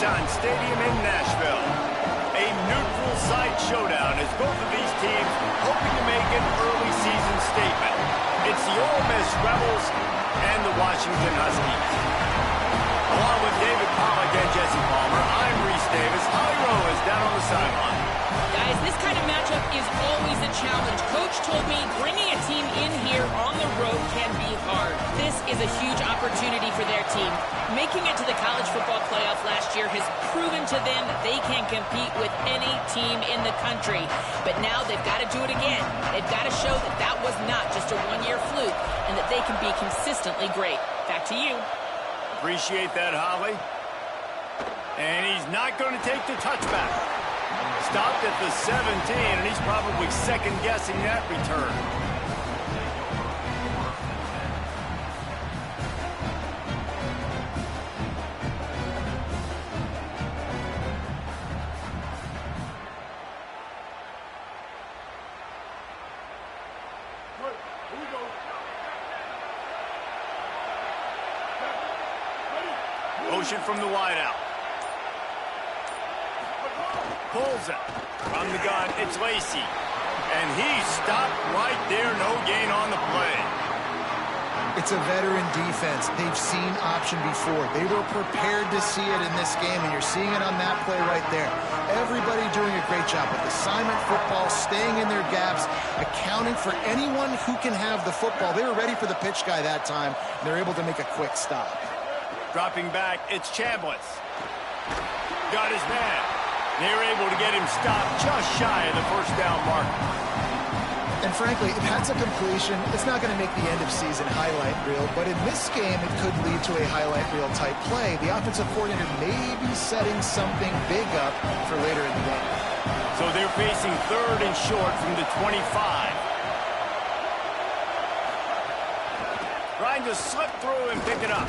Nissan Stadium in Nashville. A neutral site showdown as both of these teams hoping to make an early season statement. It's the Ole Miss Rebels and the Washington Huskies. Along with David Pollack and Jesse Palmer, I'm Reese Davis. Holly Rowe is down on the sideline. Guys, this kind of matchup is always a challenge. Coach told me bringing a team in here on the road can be hard. This is a huge opportunity for their team. Making it to the college football playoff last year has proven to them that they can compete with any team in the country. But now they've got to do it again. They've got to show that that was not just a one-year fluke and that they can be consistently great. Back to you. Appreciate that, Holly. And he's not going to take the touchback. Stopped at the 17, and he's probably second-guessing that return. Motion from the wideout. Pulls it. From the gun, it's Lacey. And he stopped right there. No gain on the play. It's a veteran defense. They've seen option before. They were prepared to see it in this game, and you're seeing it on that play right there. Everybody doing a great job with assignment football, staying in their gaps, accounting for anyone who can have the football. They were ready for the pitch guy that time, and they're able to make a quick stop. Dropping back, it's Chambliss. Got his man. They're able to get him stopped just shy of the first down mark. And frankly, if that's a completion, it's not going to make the end-of-season highlight reel. But in this game, it could lead to a highlight reel type play. The offensive coordinator may be setting something big up for later in the game. So they're facing third and short from the 25. Trying to slip through and pick it up.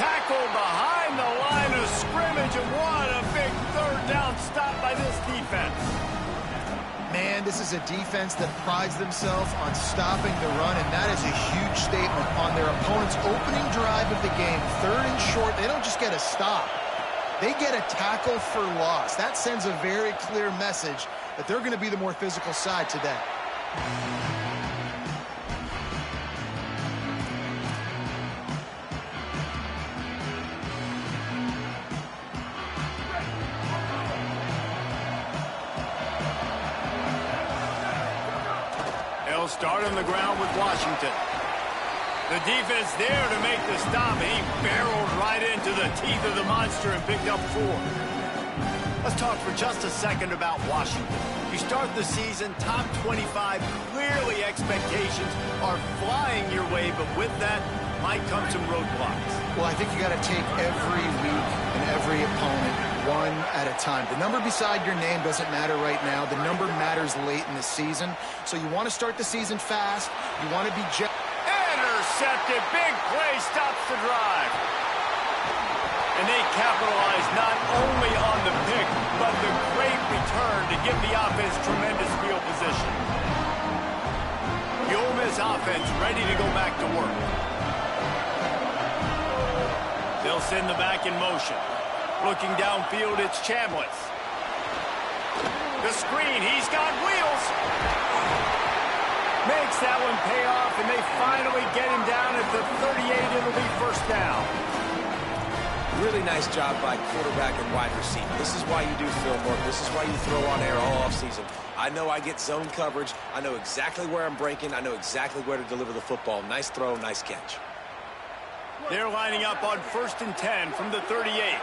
Tackle behind the line of scrimmage, and what a big third down stop by this defense. Man, this is a defense that prides themselves on stopping the run, and that is a huge statement on their opponent's opening drive of the game. Third and short, they don't just get a stop. They get a tackle for loss. That sends a very clear message that they're going to be the more physical side today. Start on the ground with Washington. The defense there to make the stop. He barreled right into the teeth of the monster and picked up 4. Let's talk for just a second about Washington. You start the season top 25. Clearly expectations are flying your way, but with that might come some roadblocks. Well, I think you got to take every week and every opponent one at a time. The number beside your name doesn't matter right now. The number matters late in the season. So you want to start the season fast. You want to be intercepted. Big play stops the drive. And they capitalize not only on the pick, but the great return to give the offense tremendous field position. The Ole Miss offense ready to go back to work. They'll send the back in motion. Looking downfield, it's Chambliss. The screen, he's got wheels. Makes that one pay off, and they finally get him down at the 38. It'll be first down. Really nice job by quarterback and wide receiver. This is why you do film work. This is why you throw on air all offseason. I know I get zone coverage. I know exactly where I'm breaking. I know exactly where to deliver the football. Nice throw, nice catch. They're lining up on 1st and 10 from the 38.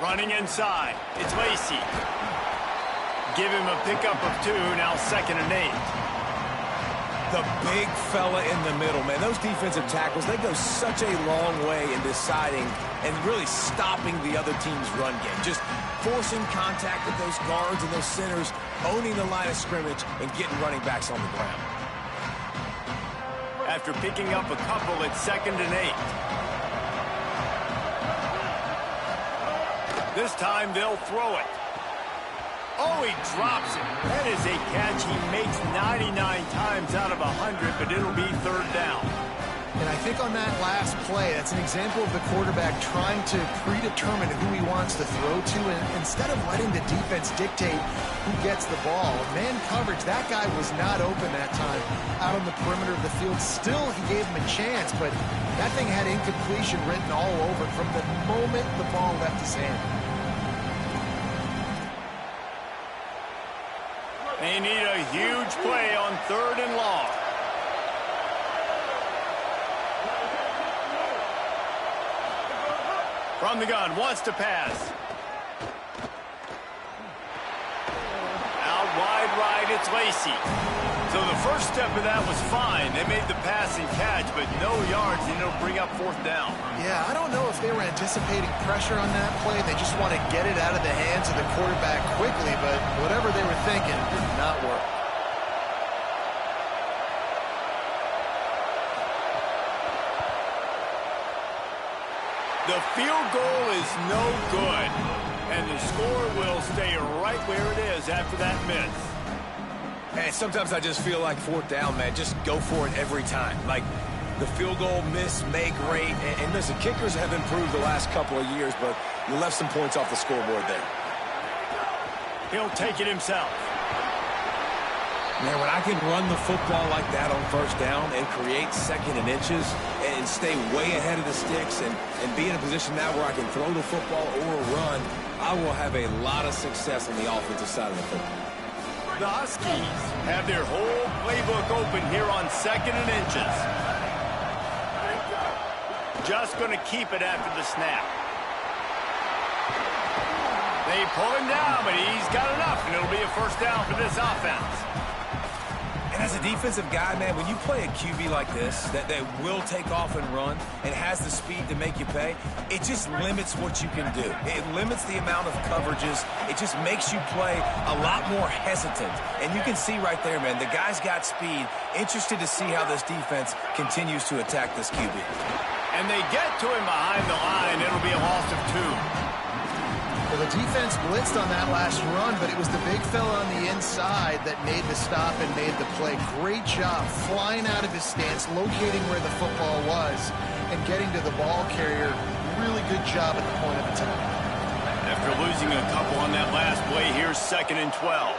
Running inside, it's Lacey. Give him a pickup of 2, now 2nd and 8. The big fella in the middle, man. Those defensive tackles, they go such a long way in deciding and really stopping the other team's run game. Just forcing contact with those guards and those centers, owning the line of scrimmage, and getting running backs on the ground. After picking up a couple, it's 2nd and 8. This time they'll throw it. Oh, he drops it. That is a catch he makes 99 times out of 100, but it'll be third down. And I think on that last play, that's an example of the quarterback trying to predetermine who he wants to throw to, and instead of letting the defense dictate who gets the ball. Man coverage, that guy was not open that time out on the perimeter of the field. Still, he gave him a chance, but that thing had incompletion written all over it from the moment the ball left his hand. They need a huge play on 3rd and long. From the gun, wants to pass. Out wide right, it's Lacy. So the first step of that was fine. They made the pass and catch, but no yards, and it'll bring up 4th down. Yeah, I don't know if they were anticipating pressure on that play. They just want to get it out of the hands of the quarterback quickly, but whatever they were thinking did not work. The field goal is no good, and the score will stay right where it is after that miss. And sometimes I just feel like 4th down, man. Just go for it every time. Like the field goal miss, make rate. And listen, kickers have improved the last couple of years, but you left some points off the scoreboard there. He'll take it himself. Man, when I can run the football like that on 1st down and create 2nd and inches and stay way ahead of the sticks and be in a position now where I can throw the football or run, I will have a lot of success on the offensive side of the football. The Huskies have their whole playbook open here on 2nd and inches. Just going to keep it after the snap. They pull him down, but he's got enough, and it'll be a 1st down for this offense. And as a defensive guy, man, when you play a QB like this, that will take off and run and has the speed to make you pay, it just limits what you can do. It limits the amount of coverages. It just makes you play a lot more hesitant. And you can see right there, man, the guy's got speed. Interested to see how this defense continues to attack this QB. And they get to him behind the line. It'll be a loss of 2. Well, the defense blitzed on that last run, but it was the big fella on the inside that made the stop and made the play. Great job flying out of his stance, locating where the football was, and getting to the ball carrier. Really good job at the point of attack. After losing a couple on that last play, here's 2nd and 12.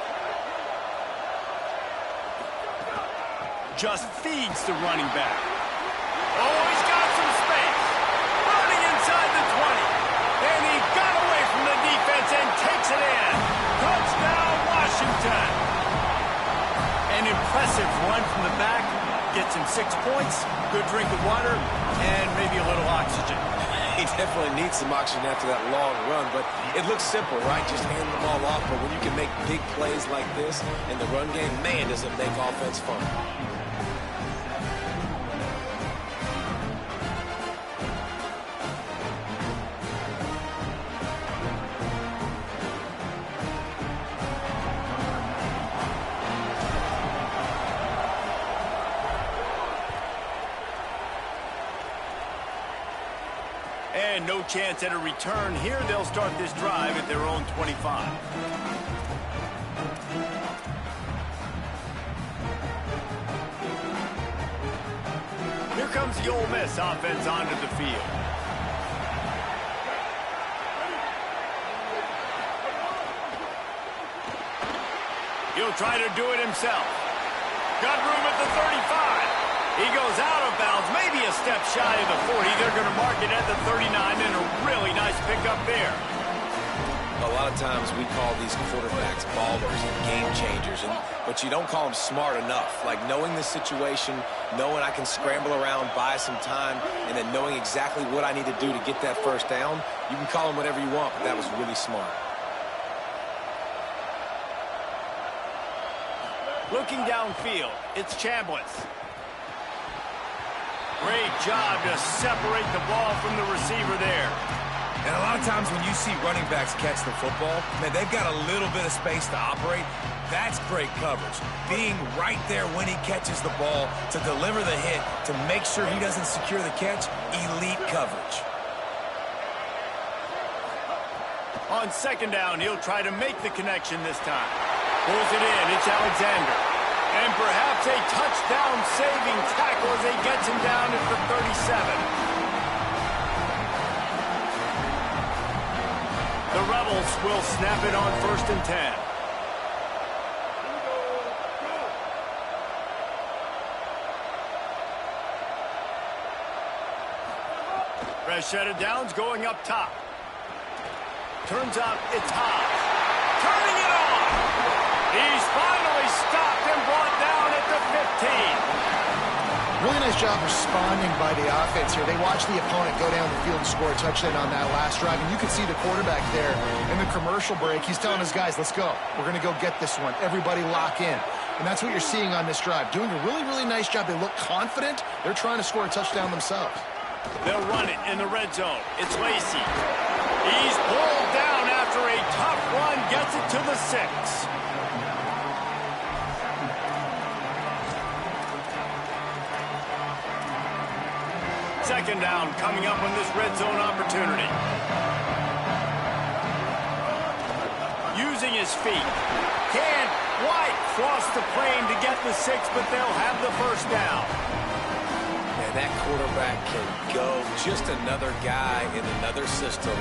Just feeds the running back. Oh, he's got some space. Running inside the 20. And he got away from the defense and takes it in. Touchdown, Washington. An impressive run from the back. Gets him 6 points, good drink of water, and maybe a little oxygen. He definitely needs some oxygen after that long run, but it looks simple, right? Just hand the ball off, but when you can make big plays like this in the run game, man, does it make offense fun. And no chance at a return here. They'll start this drive at their own 25. Here comes the Ole Miss offense onto the field. He'll try to do it himself. Got room at the 35. He goes out of bounds, maybe a step shy of the 40. They're going to mark it at the 39, and a really nice pickup there. A lot of times we call these quarterbacks ballers and game changers, but you don't call them smart enough. Like knowing the situation, knowing I can scramble around, buy some time, and then knowing exactly what I need to do to get that 1st down. You can call them whatever you want, but that was really smart. Looking downfield, it's Chambliss. Great job to separate the ball from the receiver there. And a lot of times when you see running backs catch the football, man, they've got a little bit of space to operate. That's great coverage. Being right there when he catches the ball to deliver the hit, to make sure he doesn't secure the catch, elite coverage. On second down, he'll try to make the connection this time. Pulls it in. It's Alexander. And perhaps a touchdown-saving tackle as he gets him down at the 37. The Rebels will snap it on 1st and 10. Fresh set of downs going up top. Turns out it's Hobbs. Turning it on. He's finally stopped and brought down at the 15. Really nice job responding by the offense here. They watched the opponent go down the field and score a touchdown on that last drive. And you can see the quarterback there in the commercial break. He's telling his guys, let's go. We're going to go get this one. Everybody lock in. And that's what you're seeing on this drive. Doing a really, really nice job. They look confident. They're trying to score a touchdown themselves. They'll run it in the red zone. It's Lacy. He's pulled down after a tough run. Gets it to the 6. Second down coming up on this red zone opportunity. Using his feet. Can't quite cross the plane to get the 6, but they'll have the first down. That quarterback can go. Just another guy in another system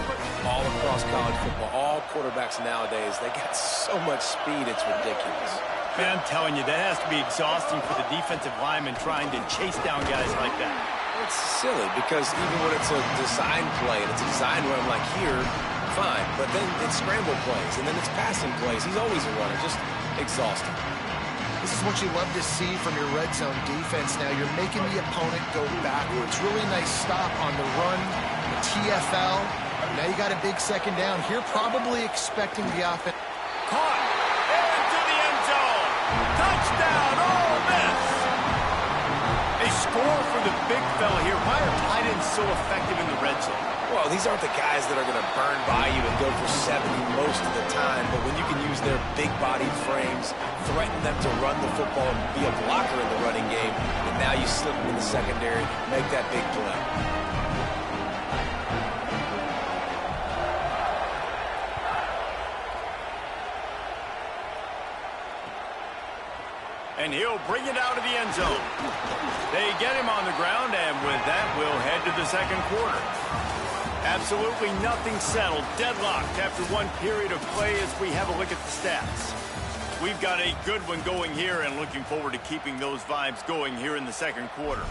all across college football. All quarterbacks nowadays, they got so much speed, it's ridiculous. Man, I'm telling you, that has to be exhausting for the defensive lineman trying to chase down guys like that. It's silly because even when it's a design play and it's a design run like here, fine. But then it's scramble plays and then it's passing plays. He's always a runner. Just exhausting. This is what you love to see from your red zone defense now. You're making the opponent go backwards. Really nice stop on the run, the TFL. Now you got a big second down here, probably expecting the offense. Caught into the end zone. Touchdown, Ole Miss. A score for the big fella here. Why are tight ends so effective in the red zone? Well, these aren't the guys that are going to burn by you and go for 70 most of the time, but when you can use their big-bodied frames, threaten them to run the football and be a blocker in the running game, and now you slip them in the secondary, make that big play. And he'll bring it out of the end zone. They get him on the ground, and with that, we'll head to the second quarter. Absolutely nothing settled. Deadlocked after one period of play as we have a look at the stats. We've got a good one going here and looking forward to keeping those vibes going here in the second quarter.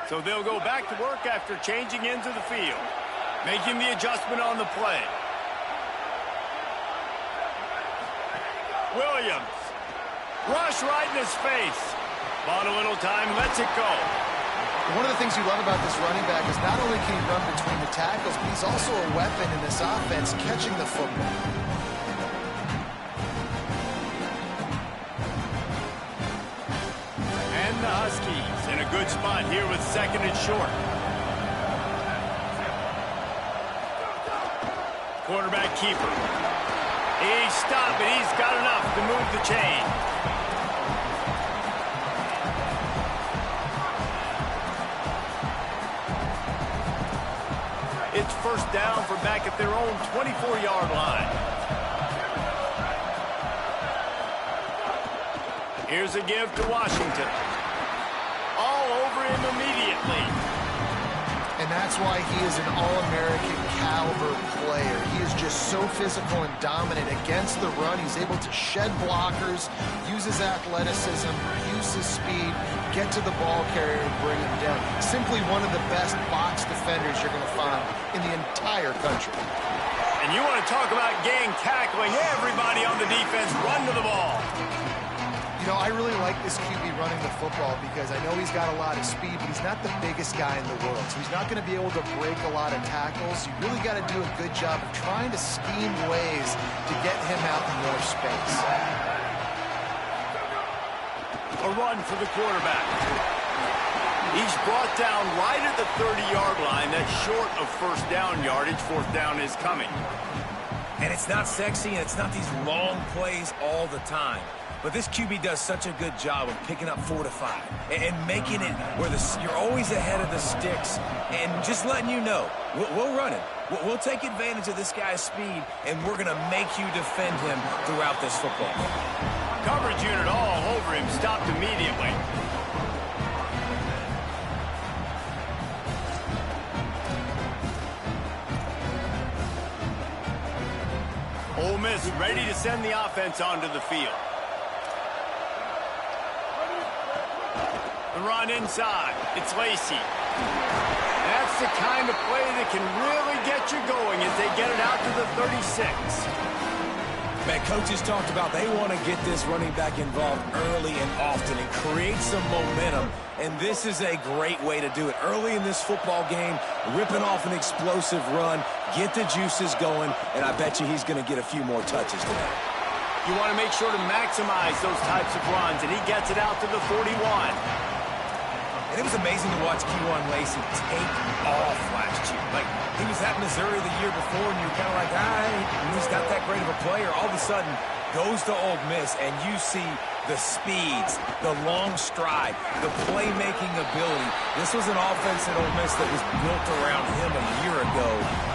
So they'll go back to work after changing into the field. Making the adjustment on the play. Williams. Rush right in his face. Bought a little time, lets it go. One of the things you love about this running back is not only can he run between the tackles, but he's also a weapon in this offense, catching the football. And the Huskies in a good spot here with second and short. Quarterback keeper. He's stopped, and he's got enough to move the chain. It's first down from back at their own 24-yard line. Here's a give to Washington. All over him immediately. And that's why he is an All-American caliber player. He is just so physical and dominant against the run. He's able to shed blockers, use his athleticism, use his speed, get to the ball carrier and bring him down. Simply one of the best box defenders you're going to find in the entire country. And you want to talk about gang tackling, everybody on the defense run to the ball. You know, I really like this QB running the football because I know he's got a lot of speed, but he's not the biggest guy in the world. So he's not going to be able to break a lot of tackles. You really got to do a good job of trying to scheme ways to get him out in more space. A run for the quarterback. He's brought down right at the 30-yard line. That's short of first down yardage. Fourth down is coming. And it's not sexy, and it's not these long plays all the time. But this QB does such a good job of picking up 4 to 5 and making it where you're always ahead of the sticks and just letting you know, we'll run it. We'll take advantage of this guy's speed, and we're going to make you defend him throughout this football game. Coverage unit all over him, stopped immediately. Ole Miss ready to send the offense onto the field. The run inside. It's Lacey. That's the kind of play that can really get you going as they get it out to the 36. Man, coaches talked about they want to get this running back involved early and often and create some momentum, and this is a great way to do it. Early in this football game, ripping off an explosive run, get the juices going, and I bet you he's going to get a few more touches today. You want to make sure to maximize those types of runs, and he gets it out to the 41. And it was amazing to watch Kejuan Lacey take off last year. Like, he was at Missouri the year before, and you're kind of like, he's not that great of a player. All of a sudden, goes to Ole Miss, and you see the speeds, the long stride, the playmaking ability. This was an offense at Ole Miss that was built around him a year ago,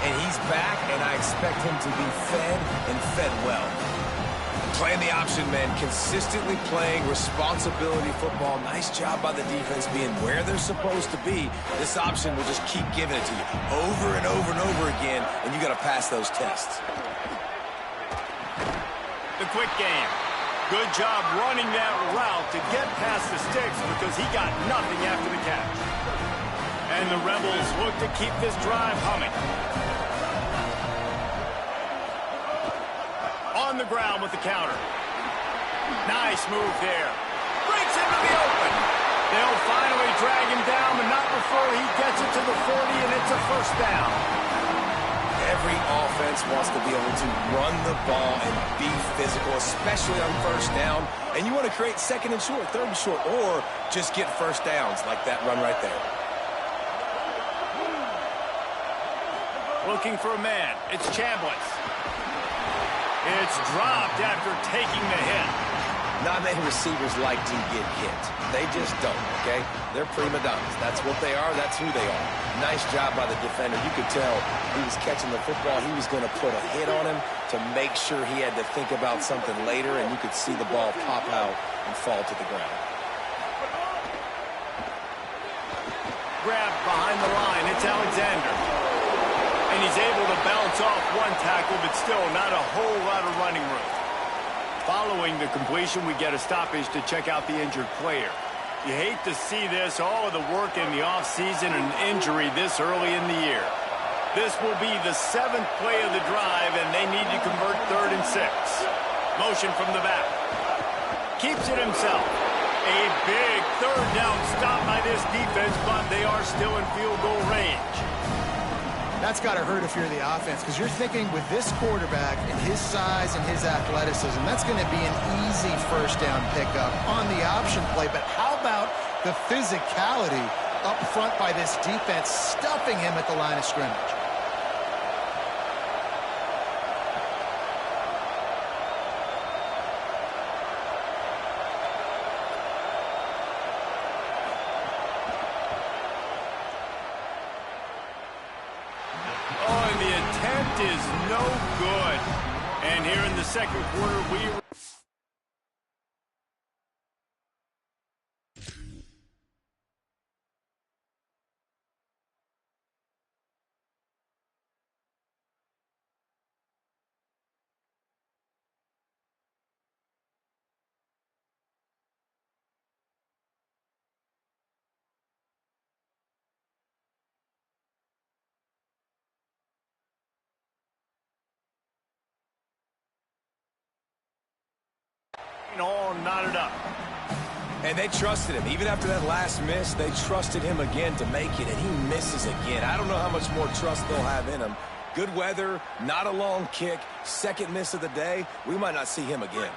and he's back, and I expect him to be fed and fed well. Playing the option, man, consistently playing responsibility football. Nice job by the defense being where they're supposed to be. This option will just keep giving it to you over and over and over again, and you got to pass those tests. The quick game. Good job running that route to get past the sticks because he got nothing after the catch. And the Rebels look to keep this drive humming. On the ground with the counter. Nice move there. Breaks into the open. They'll finally drag him down, but not before he gets it to the 40, and it's a first down. Every offense wants to be able to run the ball and be physical, especially on first down. And you want to create second and short, third and short, or just get first downs like that run right there. Looking for a man. It's Chambliss. It's dropped after taking the hit. Not many receivers like to get hit. They just don't, okay? They're prima donnas. That's what they are. That's who they are. Nice job by the defender. You could tell he was catching the football. He was going to put a hit on him to make sure he had to think about something later, and you could see the ball pop out and fall to the ground. Grabbed behind the line. It's Alexander. And he's able to bounce off one tackle, but still not a whole lot of running room. Following the completion, we get a stoppage to check out the injured player. You hate to see this, all of the work in the offseason and injury this early in the year. This will be the 7th play of the drive, and they need to convert 3rd and 6. Motion from the back. Keeps it himself. A big 3rd down stop by this defense, but they are still in field goal range. That's got to hurt if you're the offense, because you're thinking with this quarterback and his size and his athleticism, that's going to be an easy first down pickup on the option play. But how about the physicality up front by this defense, stuffing him at the line of scrimmage? Is no good. And here in the second quarter, we... all knotted up. And they trusted him. Even after that last miss, they trusted him again to make it, and he misses again. I don't know how much more trust they'll have in him. Good weather, not a long kick, second miss of the day. We might not see him again.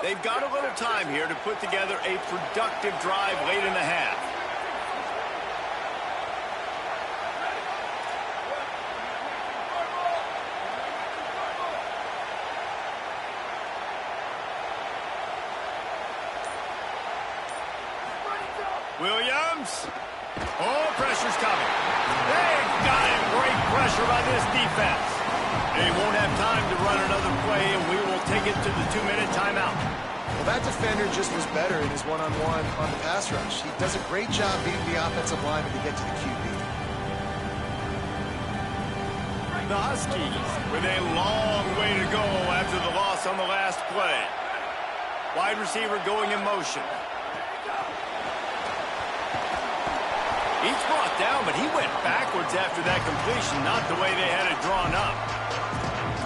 They've got a little time here to put together a productive drive late in the half. Williams. Oh, pressure's coming. They've got him. Great pressure by this defense. They won't have time to run another play, and we will take it to the 2-minute timeout. Well, that defender just was better in his one-on-one on the pass rush. He does a great job beating the offensive lineman to get to the QB. The Huskies with a long way to go after the loss on the last play. Wide receiver going in motion. He's brought down, but he went backwards after that completion, not the way they had it drawn up.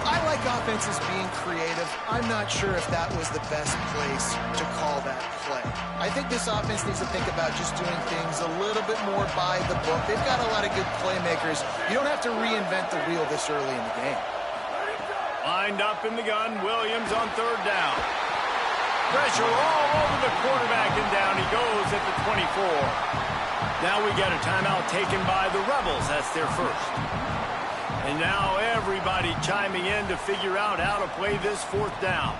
I like offenses being creative. I'm not sure if that was the best place to call that play. I think this offense needs to think about just doing things a little bit more by the book. They've got a lot of good playmakers. You don't have to reinvent the wheel this early in the game. Lined up in the gun, Williams on 3rd down. Pressure all over the quarterback, and down he goes at the 24. Now we get a timeout taken by the Rebels. That's their first. And now everybody chiming in to figure out how to play this 4th down.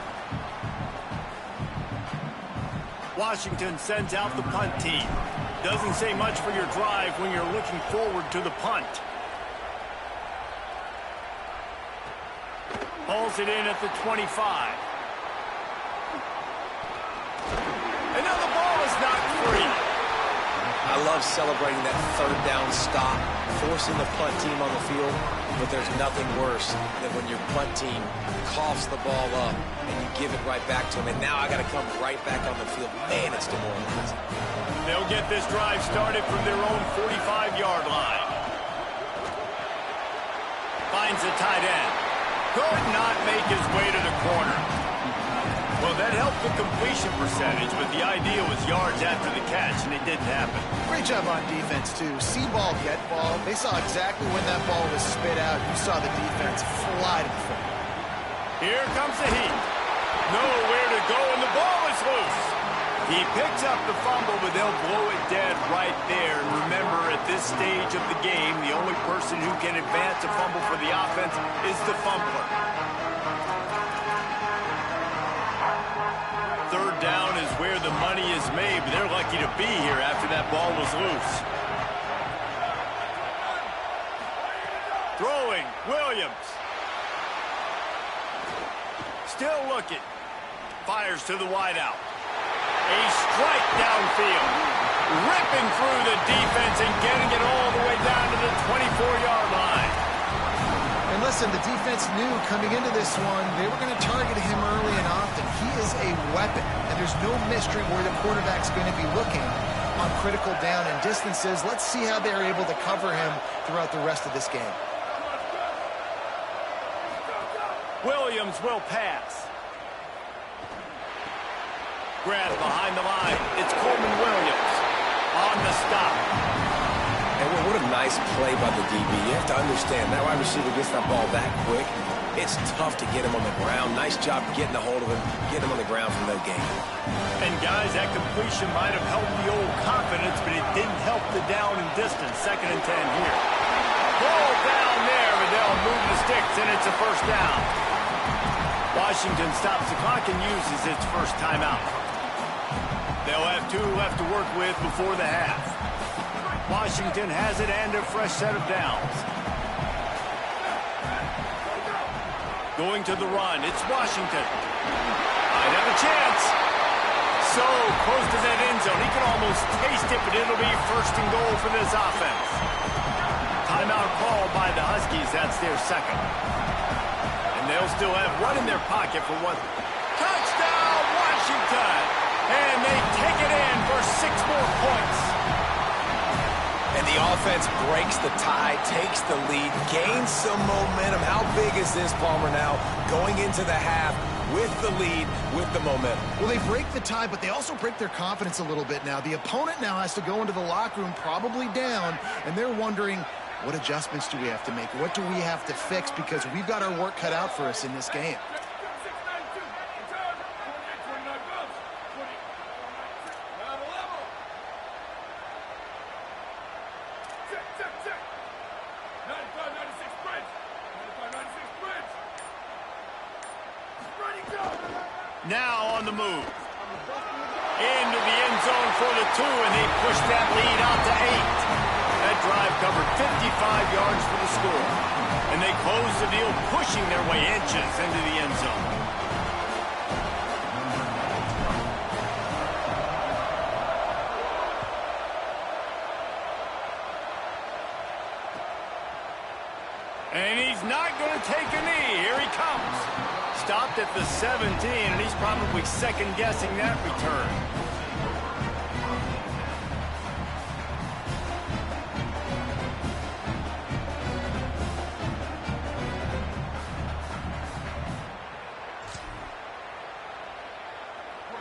Washington sends out the punt team. Doesn't say much for your drive when you're looking forward to the punt. Hauls it in at the 25. And now the ball is not free. I love celebrating that 3rd down stop, forcing the punt team on the field, but there's nothing worse than when your punt team coughs the ball up and you give it right back to them, and now I got to come right back on the field. Man, it's demoralizing. They'll get this drive started from their own 45-yard line. Finds a tight end. Could not make his way to the corner. Well, that helped the completion percentage, but the idea was yards after the catch, and it didn't happen. Great job on defense, too. See ball, get ball. They saw exactly when that ball was spit out. You saw the defense fly to the front. Here comes the heat. Nowhere to go, and the ball is loose. He picks up the fumble, but they'll blow it dead right there. And remember, at this stage of the game, the only person who can advance a fumble for the offense is the fumbler. 3rd down is where the money is made, but they're lucky to be here after that ball was loose. Throwing, Williams. Still looking. Fires to the wideout. A strike downfield. Ripping through the defense and getting it all the way down to the 24-yard line. And listen, the defense knew coming into this one, they were going to target him early and often. He is a weapon, and there's no mystery where the quarterback's going to be looking on critical down and distances. Let's see how they're able to cover him throughout the rest of this game. Williams will pass. Grab behind the line. It's Coleman Williams on the stop. And what a nice play by the DB. You have to understand, that wide receiver gets that ball that quick. It's tough to get him on the ground. Nice job getting a hold of him, getting him on the ground from that game. And guys, that completion might have helped the old confidence, but it didn't help the down and distance. 2nd and 10 here. Ball down there, but they'll move the sticks, and it's a 1st down. Washington stops the clock and uses its first timeout. They'll have 2 left to work with before the half. Washington has it and a fresh set of downs. Going to the run, it's Washington. Might have a chance. So close to that end zone. He can almost taste it, but it'll be 1st and goal for this offense. Timeout called by the Huskies. That's their 2nd. And they'll still have one in their pocket for one. Touchdown, Washington! And they take it in for 6 more points. And the offense breaks the tie, takes the lead, gains some momentum. How big is this, Palmer, now going into the half with the lead, with the momentum? Well, they break the tie, but they also break their confidence a little bit now. The opponent now has to go into the locker room probably down, and they're wondering, what adjustments do we have to make? What do we have to fix? Because we've got our work cut out for us in this game. Now on the move. Into the end zone for the 2, and they push that lead out to 8. That drive covered 55 yards for the score. And they close the deal, pushing their way inches into the end zone. And he's not going to take a knee. Here he comes. Stopped at the 17, and he's probably second-guessing that return.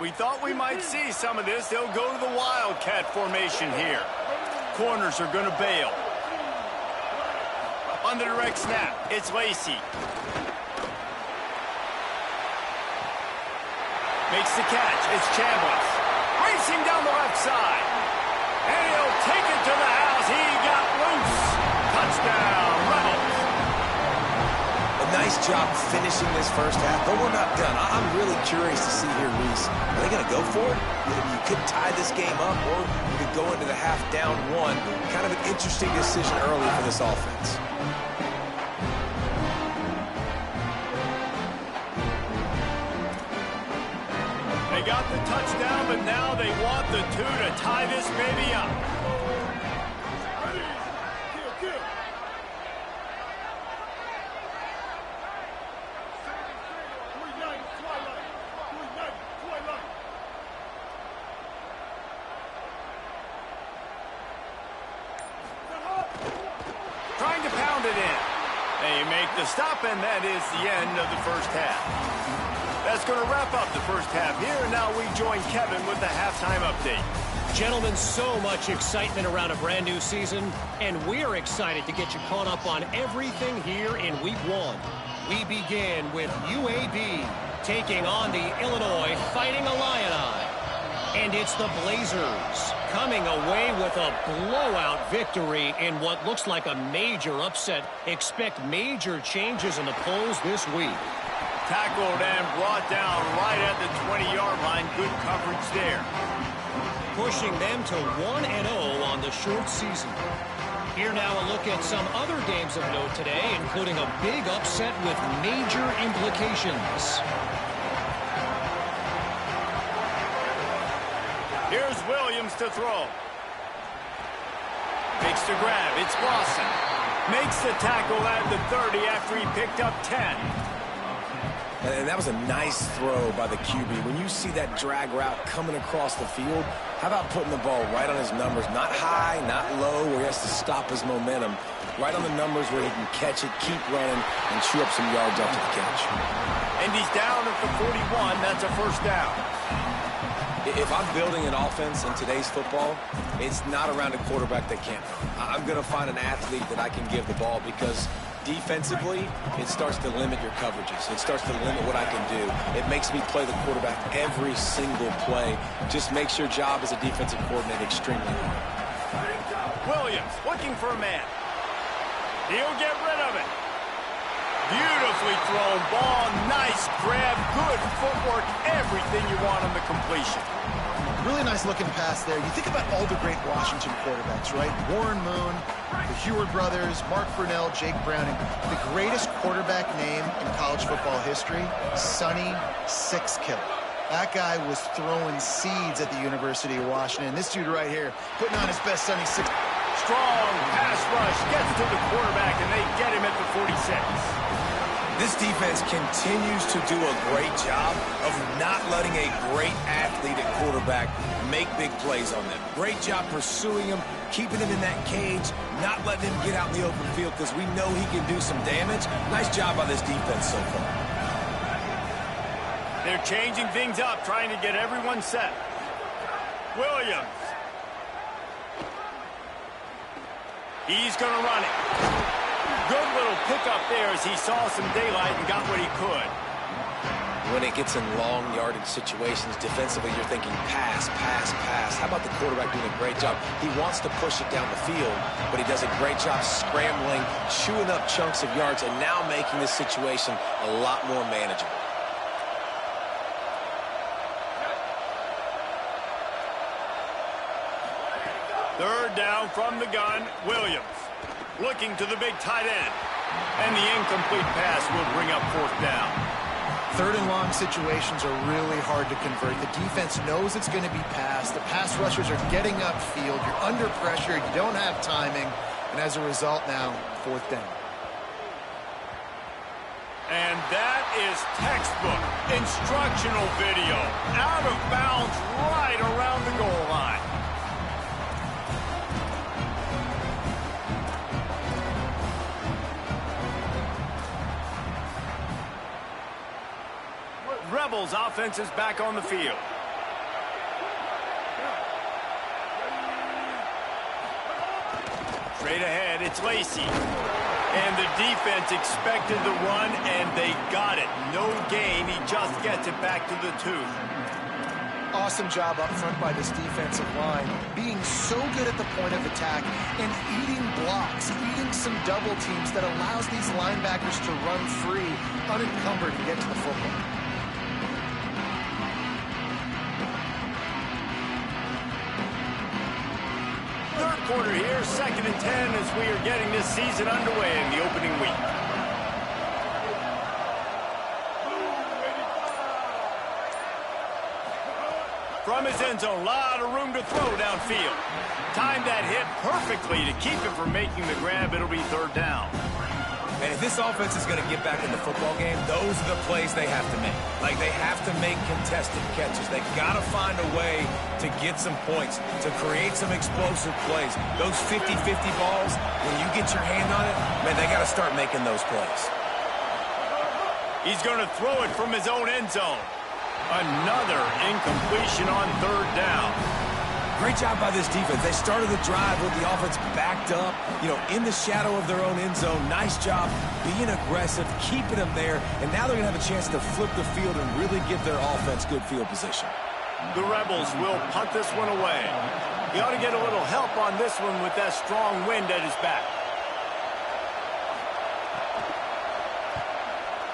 We thought we might see some of this. They'll go to the Wildcat formation here. Corners are going to bail. On the direct snap, it's Lacey. Makes the catch. It's Chambliss. Racing down the left side. And he'll take it to the house. He got loose. Touchdown, Rebels. A nice job finishing this first half, but we're not done. I'm really curious to see here, Reese. Are they going to go for it? You could tie this game up, or you could go into the half down 1. Kind of an interesting decision early for this offense. They got the touchdown, but now they want the 2 to tie this baby up. Trying to pound it in. They make the stop, and that is the end of the first half. That's going to wrap up the first half here, and now we join Kevin with the halftime update. Gentlemen, so much excitement around a brand new season, and we're excited to get you caught up on everything here in Week 1. We begin with UAB taking on the Illinois Fighting Illini. And it's the Blazers coming away with a blowout victory in what looks like a major upset. Expect major changes in the polls this week. Tackled and brought down right at the 20-yard line. Good coverage there. Pushing them to 1-0 on the short season. Here now a look at some other games of note today, including a big upset with major implications. Here's Williams to throw. Makes the grab. It's Lawson. Makes the tackle at the 30 after he picked up 10. And that was a nice throw by the QB. When you see that drag route coming across the field, how about putting the ball right on his numbers? Not high, not low, where he has to stop his momentum. Right on the numbers where he can catch it, keep running, and chew up some yards after the catch. And he's down at the 41. That's a first down. If I'm building an offense in today's football, it's not around a quarterback that can't run. I'm going to find an athlete that I can give the ball because defensively, it starts to limit your coverages. It starts to limit what I can do. It makes me play the quarterback every single play. Just makes your job as a defensive coordinator extremely hard. Williams looking for a man. He'll get rid of it. Beautifully thrown ball. Nice grab. Good footwork. Everything you want on the completion. Really nice looking pass there. You think about all the great Washington quarterbacks, right? Warren Moon, the Heward brothers, Mark Brunell, Jake Browning. The greatest quarterback name in college football history, Sonny Sixkill. That guy was throwing seeds at the University of Washington. This dude right here, putting on his best Sonny Sixkill. Strong pass rush. Gets to the quarterback, and they get him at the 46. This defense continues to do a great job of not letting a great athlete at quarterback make big plays on them. Great job pursuing him, keeping him in that cage, not letting him get out in the open field because we know he can do some damage. Nice job by this defense so far. They're changing things up, trying to get everyone set. Williams. He's going to run it. Good little pickup there as he saw some daylight and got what he could. When it gets in long yardage situations, defensively you're thinking pass, pass, pass. How about the quarterback doing a great job? He wants to push it down the field, but he does a great job scrambling, chewing up chunks of yards, and now making this situation a lot more manageable. Third down from the gun, Williams. Looking to the big tight end. And the incomplete pass will bring up fourth down. Third and long situations are really hard to convert. The defense knows it's going to be passed. The pass rushers are getting upfield. You're under pressure. You don't have timing. And as a result now, fourth down. And that is textbook instructional video. Out of bounds right around the goal line. Rebels offense is back on the field. Straight ahead, it's Lacy. And the defense expected the run, and they got it. No gain. He just gets it back to the 2. Awesome job up front by this defensive line, being so good at the point of attack and eating blocks, eating some double teams that allows these linebackers to run free, unencumbered, and get to the football. Third quarter here, 2nd and 10 as we are getting this season underway in the opening week. From his end zone, a lot of room to throw downfield. Timed that hit perfectly to keep it from making the grab. It'll be third down. And if this offense is going to get back in the football game, those are the plays they have to make. Like, they have to make contested catches. They got to find a way to get some points, to create some explosive plays. Those 50-50 balls, when you get your hand on it, man, they got to start making those plays. He's going to throw it from his own end zone. Another incompletion on third down. Great job by this defense. They started the drive with the offense backed up, in the shadow of their own end zone. Nice job being aggressive, keeping them there, and now they're going to have a chance to flip the field and really give their offense good field position. The Rebels will punt this one away. He ought to get a little help on this one with that strong wind at his back.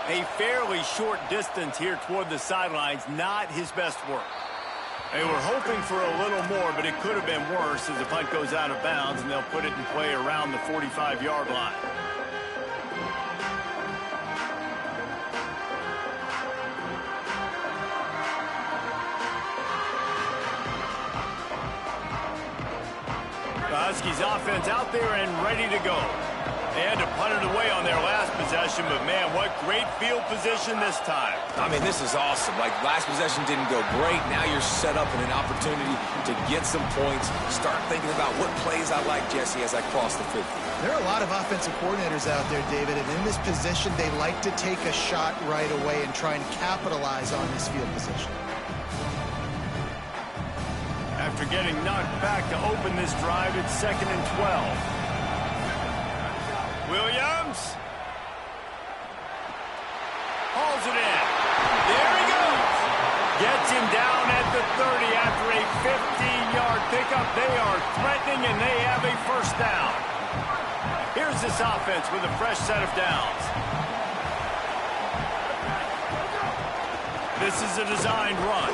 A fairly short distance here toward the sidelines, not his best work. They were hoping for a little more, but it could have been worse as the punt goes out of bounds, and they'll put it in play around the 45-yard line. The Huskies offense out there and ready to go. They had to punt it away on their last possession, but man, what great field position this time. I mean, this is awesome. Like, last possession didn't go great. Now you're set up in an opportunity to get some points. Start thinking about what plays I like, Jesse, as I cross the 50. There are a lot of offensive coordinators out there, David, and in this position, they like to take a shot right away and try and capitalize on this field position. After getting knocked back to open this drive, it's 2nd and 12. Williams hauls it in. There he goes. Gets him down at the 30 after a 15-yard pickup. They are threatening, and they have a first down. Here's this offense with a fresh set of downs. This is a designed run.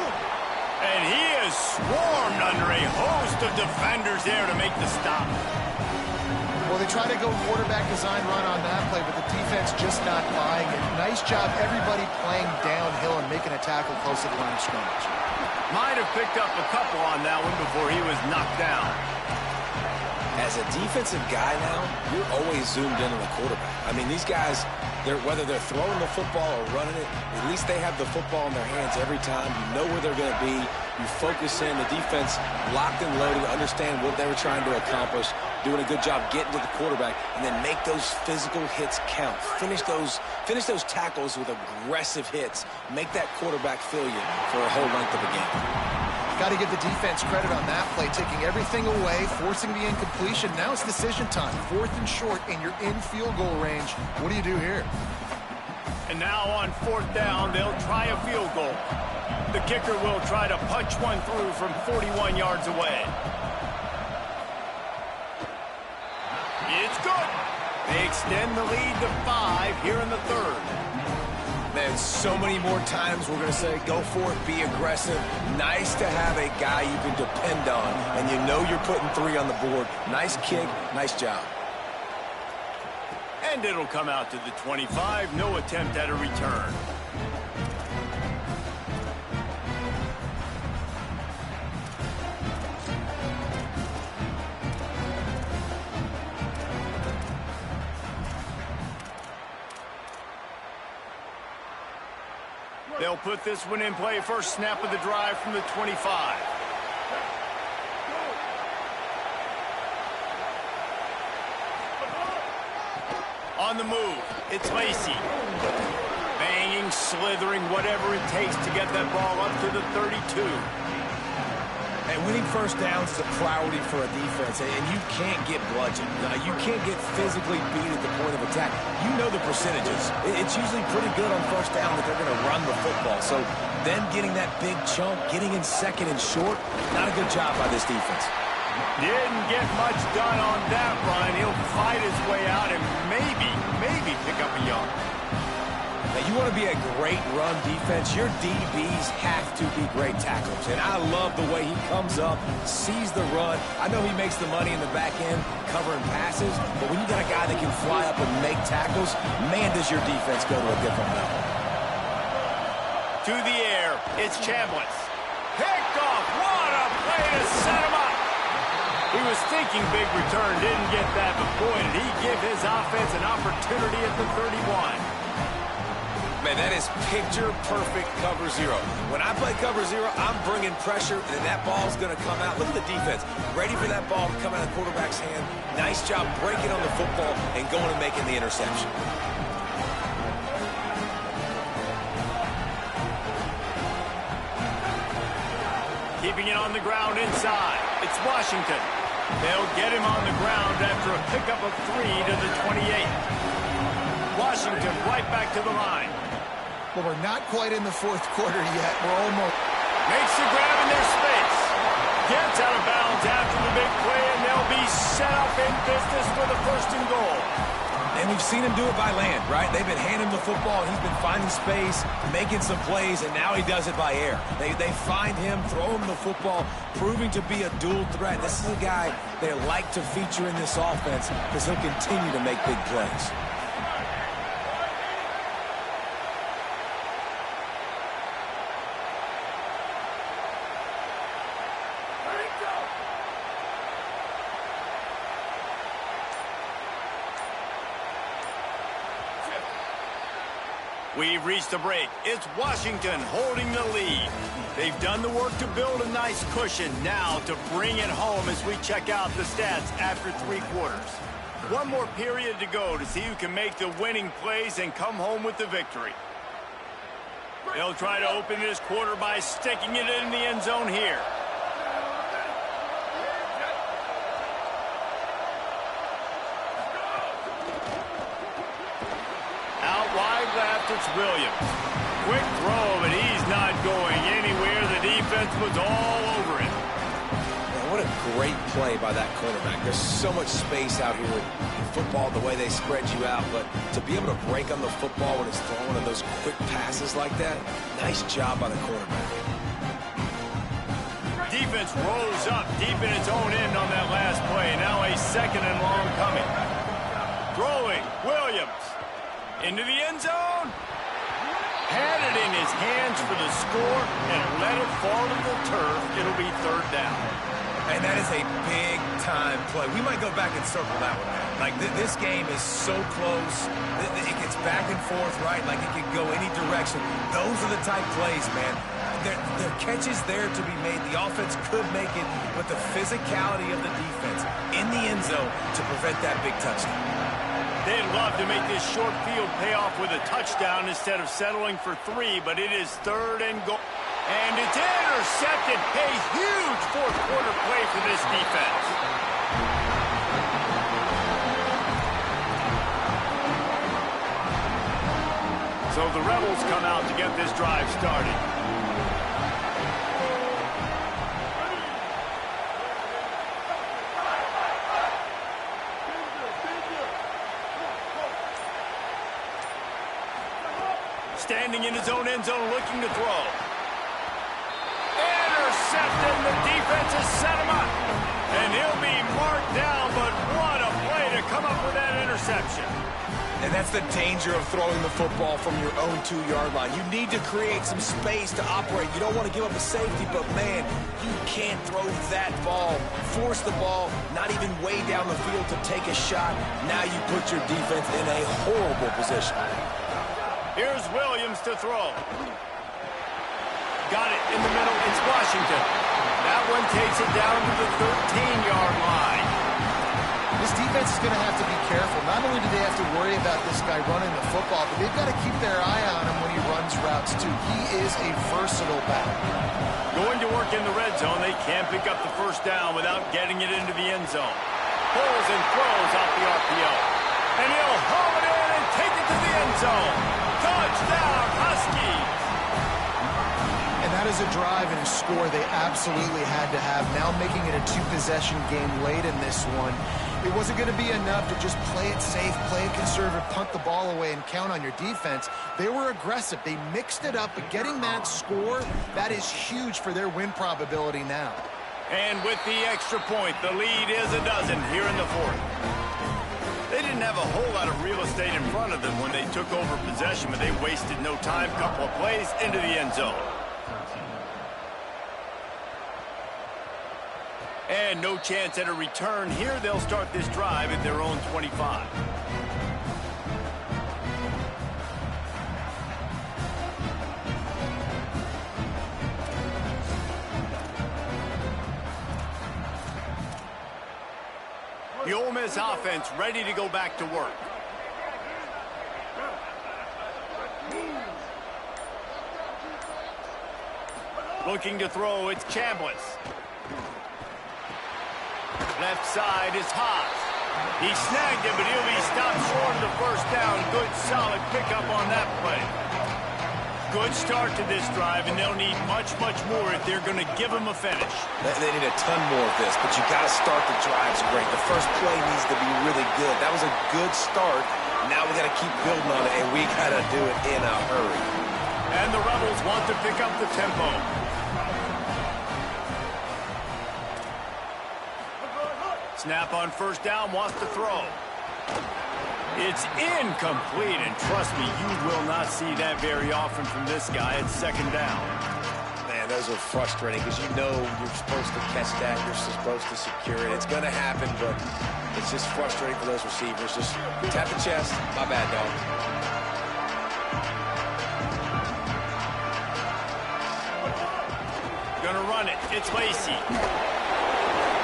And he is swarmed under a host of defenders there to make the stop. Well, they try to go quarterback design run on that play, but the defense just not buying it. Nice job, everybody playing downhill and making a tackle close to the line of scrimmage. Might have picked up a couple on that one before he was knocked down. As a defensive guy now, you're always zoomed in on the quarterback. I mean, these guys, whether they're throwing the football or running it, at least they have the football in their hands every time. You know where they're going to be. You focus in. The defense locked and loaded, understand what they were trying to accomplish, doing a good job getting to the quarterback, and then make those physical hits count. Finish those tackles with aggressive hits. Make that quarterback feel you for a whole length of a game. Got to give the defense credit on that play, taking everything away, forcing the incompletion. Now it's decision time. 4th and short, and you're in field goal range. What do you do here? And now on 4th down, they'll try a field goal. The kicker will try to punch one through from 41 yards away. It's good. They extend the lead to 5 here in the 3rd. Man, so many more times we're going to say, go for it, be aggressive. Nice to have a guy you can depend on, and you know you're putting 3 on the board. Nice kick, nice job. And it'll come out to the 25. No attempt at a return. They'll put this one in play. First snap of the drive from the 25. On the move, it's Lacey. Banging, slithering, whatever it takes to get that ball up to the 32. And winning first downs is a priority for a defense, and you can't get bludgeoned. You can't get physically beat at the point of attack. You know the percentages. It's usually pretty good on first down that they're going to run the football. So then getting that big chunk, getting in second and short, not a good job by this defense. Didn't get much done on that run. He'll fight his way out and maybe pick up a yard. Now, you want to be a great run defense, your DBs have to be great tacklers. And I love the way he comes up, sees the run. I know he makes the money in the back end covering passes, but when you got a guy that can fly up and make tackles, man, does your defense go to a different level. To the air, it's Chambliss. Picked off. What a play to set him up. He was thinking big return, didn't get that, but boy, did he give his offense an opportunity at the 31. Man, that is picture-perfect cover 0. When I play cover 0, I'm bringing pressure, and that ball's going to come out. Look at the defense. Ready for that ball to come out of the quarterback's hand. Nice job breaking on the football and going and making the interception. Keeping it on the ground inside. It's Washington. They'll get him on the ground after a pickup of 3 to the 28. Washington right back to the line. Well, we're not quite in the fourth quarter yet. We're almost. Makes the grab in their space. Gets out of bounds after the big play, and they'll be set up in business for the first and goal. And we've seen him do it by land, right? They've been handing him the football. He's been finding space, making some plays, and now he does it by air. They find him, throw him the football, proving to be a dual threat. This is a guy they like to feature in this offense because he'll continue to make big plays. We've reached a break. It's Washington holding the lead. They've done the work to build a nice cushion. Now to bring it home as we check out the stats after 3 quarters. One more period to go to see who can make the winning plays and come home with the victory. They'll try to open this quarter by sticking it in the end zone here. It's Williams. Quick throw, but he's not going anywhere. The defense was all over him. Man, what a great play by that quarterback. There's so much space out here in football, the way they spread you out, but to be able to break on the football when it's thrown on those quick passes like that, nice job by the quarterback. Defense rolls up deep in its own end on that last play. Now a second and long coming. Throwing, Williams. Into the end zone. Had it in his hands for the score and let it fall to the turf. It'll be 3rd down. And that is a big-time play. We might go back and circle that one out. Like, this game is so close. It gets back and forth, right? Like, it can go any direction. Those are the type plays, man. There are catches there to be made. The offense could make it, but the physicality of the defense in the end zone to prevent that big touchdown. They'd love to make this short field pay off with a touchdown instead of settling for 3, but it is 3rd and goal. And it's intercepted. A huge fourth quarter play for this defense. So the Rebels come out to get this drive started. Standing his own end zone looking to throw. Intercepted. The defense has set him up. And he'll be marked down, but what a play to come up with that interception. And that's the danger of throwing the football from your own 2-yard line. You need to create some space to operate. You don't want to give up a safety, but, man, you can't throw that ball. Force the ball, not even way down the field to take a shot. Now you put your defense in a horrible position. Here's Williams to throw. Got it in the middle. It's Washington. That one takes it down to the 13-yard line. This defense is going to have to be careful. Not only do they have to worry about this guy running the football, but they've got to keep their eye on him when he runs routes, too. He is a versatile back. Going to work in the red zone. They can't pick up the first down without getting it into the end zone. Pulls and throws off the RPO. And he'll haul it in and take it to the end zone. Touchdown, Huskies! And that is a drive and a score they absolutely had to have. Now making it a 2-possession game late in this one. It wasn't going to be enough to just play it safe, play it conservative, punt the ball away, and count on your defense. They were aggressive. They mixed it up, but getting that score, that is huge for their win probability now. And with the extra point, the lead is a dozen here in the fourth. They didn't have a whole lot of real estate in front of them when they took over possession, but they wasted no time. Couple of plays into the end zone. And no chance at a return here. They'll start this drive at their own 25. The Ole Miss offense ready to go back to work. Looking to throw, it's Chambliss. Left side is Haas. He snagged it, but he'll be stopped short of the first down. Good, solid pickup on that play. Good start to this drive, and they'll need much, much more if they're going to give him a finish. They need a ton more of this, but you got to start the drives great. The first play needs to be really good. That was a good start. Now we got to keep building on it, and we got to do it in a hurry. And the Rebels want to pick up the tempo. Snap on first down, wants to throw. It's incomplete, and trust me, you will not see that very often from this guy at second down. Man, those are frustrating because you know you're supposed to catch that, you're supposed to secure it. It's going to happen, but it's just frustrating for those receivers. Just tap the chest. My bad, dog. Gonna run it. It's Lacey.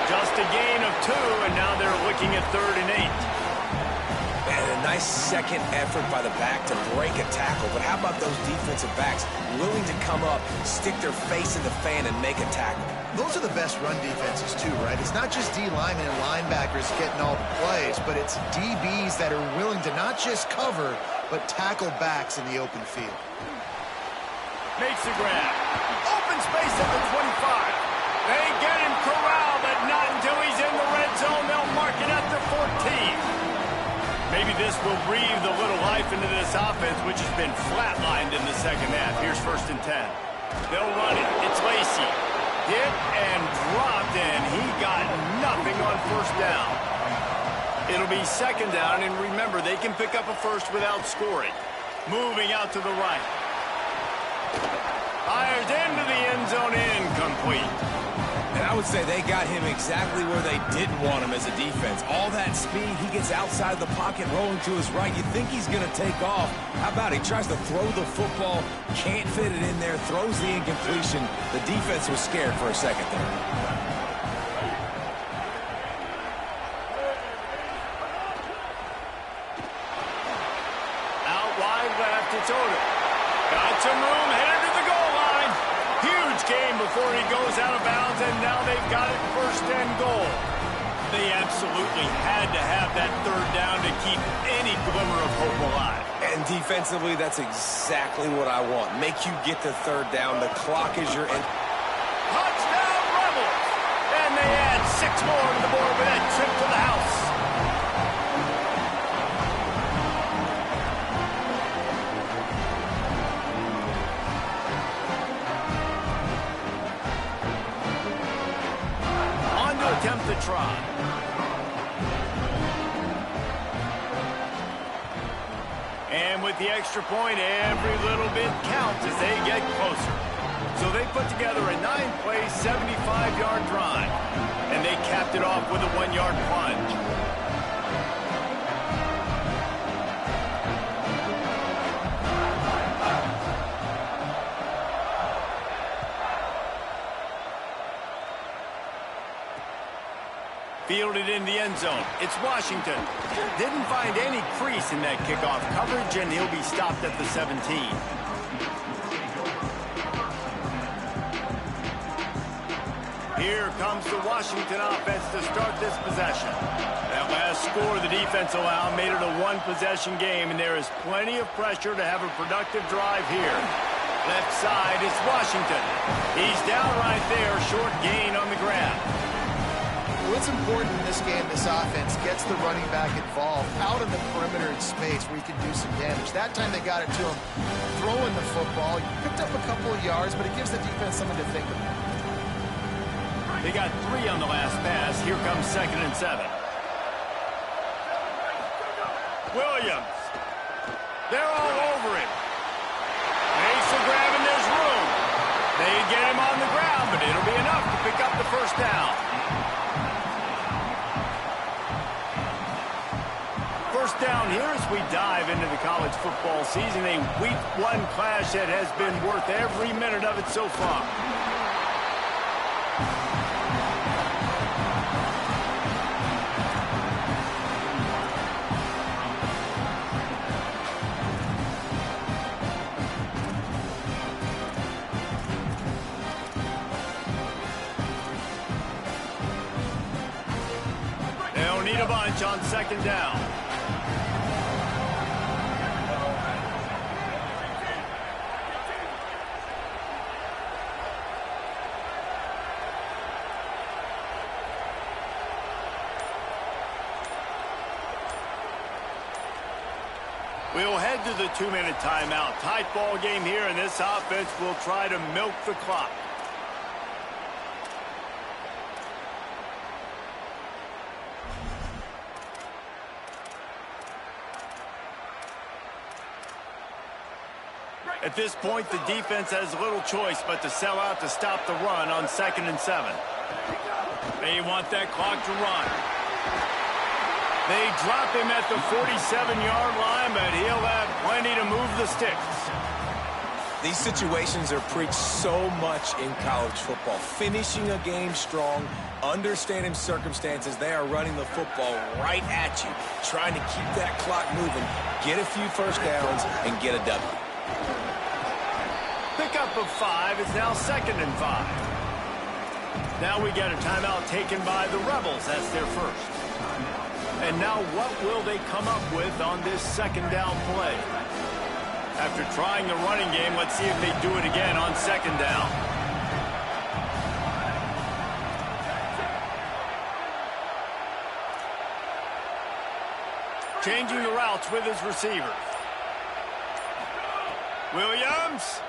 Just a gain of 2, and now they're looking at 3rd and 8. And a nice second effort by the back to break a tackle. But how about those defensive backs willing to come up, stick their face in the fan, and make a tackle? Those are the best run defenses, too, right? It's not just D linemen and linebackers getting all the plays, but it's DBs that are willing to not just cover, but tackle backs in the open field. Makes the grab. Open space at the 25. They get him corralled, but not until he's in the red zone. They'll mark it at the 14. Maybe this will breathe a little life into this offense, which has been flatlined in the second half. Here's 1st and 10. They'll run it. It's Lacey. Hit and dropped, and he got nothing on first down. It'll be 2nd down, and remember, they can pick up a first without scoring. Moving out to the right. Fires into the end zone, incomplete. And I would say they got him exactly where they didn't want him as a defense. All that speed, he gets outside the pocket, rolling to his right. You think he's going to take off. How about he tries to throw the football, can't fit it in there, throws the incompletion. The defense was scared for a second there. Out wide left, it's Odom. Got some room, headed to the goal line. Huge game before he goes out of bounds, and now they've got it 1st and goal. They absolutely had to have that 3rd down to keep any glimmer of hope alive. And defensively, that's exactly what I want. Make you get the 3rd down. The clock is your end. Touchdown, Rebels! And they add 6 more to the board with that trip to the house. attempt the try. And with the extra point, every little bit counts as they get closer. So they put together a 9-play, 75-yard drive. And they capped it off with a 1-yard plunge. Fielded in the end zone. It's Washington. Didn't find any crease in that kickoff coverage, and he'll be stopped at the 17. Here comes the Washington offense to start this possession. That last score the defense allowed made it a one-possession game, and there is plenty of pressure to have a productive drive here. Left side is Washington. He's down right there, short gain on the grab. What's important in this game, this offense gets the running back involved out in the perimeter in space where he can do some damage. That time they got it to him throwing the football. He picked up a couple of yards, but it gives the defense something to think about. They got 3 on the last pass. Here comes 2nd and 7. Williams. They're all over him. Makes a grab and there's room. They get him on the ground, but it'll be enough to pick up the first down. First down here as we dive into the college football season. A week 1 clash that has been worth every minute of it so far. They'll need a bunch on 2nd down. We'll head to the 2-minute timeout. Tight ball game here, and this offense will try to milk the clock. At this point, the defense has little choice but to sell out to stop the run on 2nd and 7. They want that clock to run. They drop him at the 47-yard line, but he'll have plenty to move the sticks. These situations are preached so much in college football. Finishing a game strong, understanding circumstances. They are running the football right at you, trying to keep that clock moving, get a few first downs, and get a W. Pickup of 5 is now 2nd and 5. Now we get a timeout taken by the Rebels. That's their first. And now what will they come up with on this 2nd down play? After trying the running game, let's see if they do it again on 2nd down. Changing the routes with his receivers. Williams.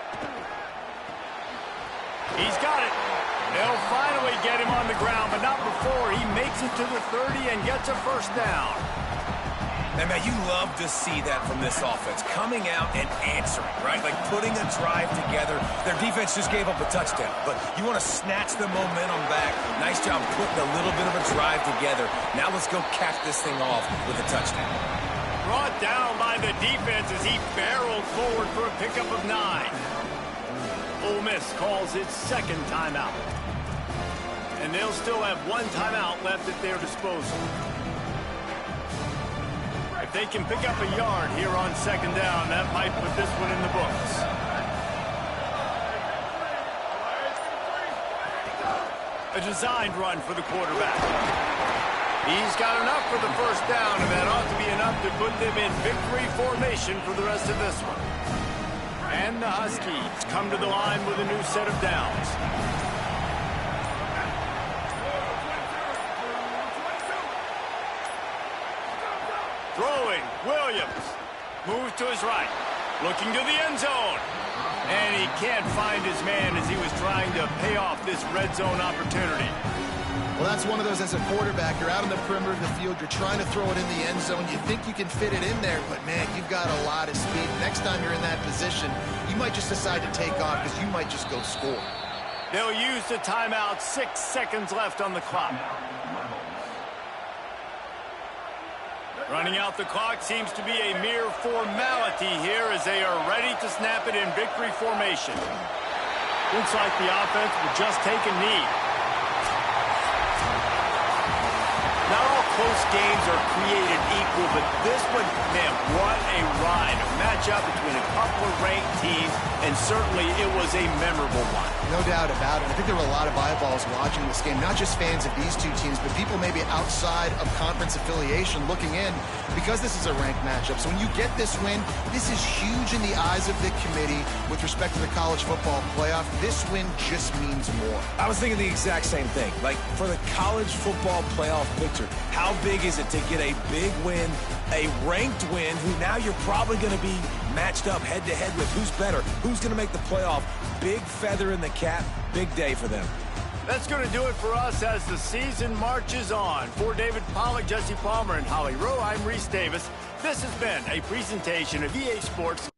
He's got it. They'll finally get him on the ground, but not before he makes it to the 30 and gets a first down. And, man, you love to see that from this offense, coming out and answering, right? Like putting a drive together. Their defense just gave up a touchdown, but you want to snatch the momentum back. Nice job putting a little bit of a drive together. Now let's go cap this thing off with a touchdown. Brought down by the defense as he barreled forward for a pickup of 9. Ole Miss calls its 2nd timeout. And they'll still have 1 timeout left at their disposal. If they can pick up a yard here on 2nd down, that might put this one in the books. A designed run for the quarterback. He's got enough for the first down, and that ought to be enough to put them in victory formation for the rest of this one. And the Huskies come to the line with a new set of downs. Throwing, Williams. Moves to his right. Looking to the end zone. And he can't find his man as he was trying to pay off this red zone opportunity. Well, that's one of those as a quarterback. You're out on the perimeter of the field. You're trying to throw it in the end zone. You think you can fit it in there, but, man, you've got a lot of speed. Next time you're in that position, you might just decide to take off because you might just go score. They'll use the timeout. 6 seconds left on the clock. Running out the clock seems to be a mere formality here as they are ready to snap it in victory formation. Looks like the offense will just take a knee. Not all close games are created equal, but this one, man, what a ride. A matchup between a couple of ranked teams, and certainly it was a memorable one. No doubt about it. I think there were a lot of eyeballs watching this game, not just fans of these two teams, but people maybe outside of conference affiliation looking in because this is a ranked matchup. So when you get this win, this is huge in the eyes of the committee with respect to the college football playoff. This win just means more. I was thinking the exact same thing. Like, for the college football playoff picture, how big is it to get a big win, a ranked win, who now you're probably going to be matched up head-to-head with? Who's better? Who's going to make the playoff? Big feather in the cap. Big day for them. That's going to do it for us as the season marches on. For David Pollack, Jesse Palmer, and Holly Rowe, I'm Reese Davis. This has been a presentation of EA Sports.